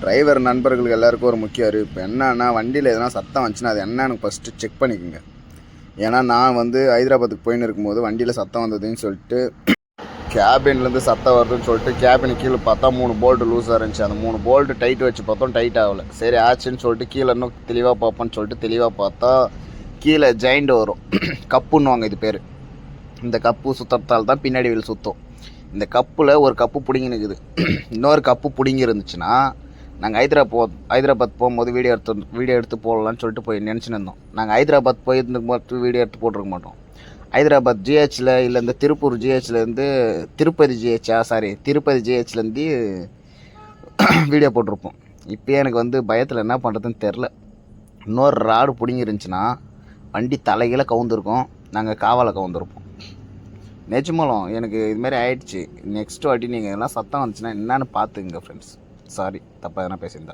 Driver நண்பர்களுக்கு எல்லாருக்கும் ஒரு முக்கிய அறிவிப்பு என்னன்னா, வண்டியில் எதனா சத்தம் வந்துச்சுன்னா அது என்னன்னு ஃபஸ்ட்டு செக் பண்ணிக்கோங்க. ஏன்னா நான் வந்து ஹைதராபாத்துக்கு போயின்னு இருக்கும்போது வண்டியில் சத்தம் வந்ததுன்னு சொல்லிட்டு கேபின்லேருந்து சத்தம் வருதுன்னு சொல்லிட்டு கேபின் கீழே பார்த்தா 3 போல்ட்டு லூஸாக இருந்துச்சு. அந்த 3 போல்ட்டு டைட் வச்சு பார்த்தோம், டைட் ஆகலை. சரி ஆச்சுன்னு சொல்லிட்டு கீழே இன்னும் தெளிவாக பார்ப்போன்னு சொல்லிட்டு தெளிவாக பார்த்தா கீழே ஜாயிண்ட் வரும், கப்புன்னுவாங்க இது பேர். இந்த கப்பு சுத்தத்தால் தான் பின்னாடி வீல் சுற்றும். இந்த கப்பில் ஒரு கப்பு பிடிங்கி நிற்குது, இன்னொரு கப்பு பிடிங்கி இருந்துச்சுன்னா நாங்கள் ஹைதராபாத் போகும்போது வீடியோ எடுத்து போடலான்னு சொல்லிட்டு போய் நினச்சின்னு இருந்தோம். நாங்கள் ஹைதராபாத் போயிருந்தும்போது வீடியோ எடுத்து போட்டிருக்க மாட்டோம். ஹைதராபாத் ஜிஹெச்சில் இல்லை இந்த திருப்பூர் ஜிஹெச்லேருந்து திருப்பதி ஜிஹெச்லேருந்து வீடியோ போட்டிருப்போம். இப்போ எனக்கு வந்து பயத்தில் என்ன பண்ணுறதுன்னு தெரில. இன்னொரு ராடு பிடிங்கி இருந்துச்சுன்னா வண்டி தலைகீழ கவுந்துருக்கும், நாங்கள் காவால் கவுந்துருப்போம். நிஜமாலும் எனக்கு இதுமாரி ஆயிடுச்சு. நெக்ஸ்ட் வாட்டி நீங்கள் எல்லாம் சத்தம் வந்துச்சுன்னா என்னன்னு பார்த்துங்க ஃப்ரெண்ட்ஸ். சாரி, தப்பாக எதனா பேசியிருந்தா.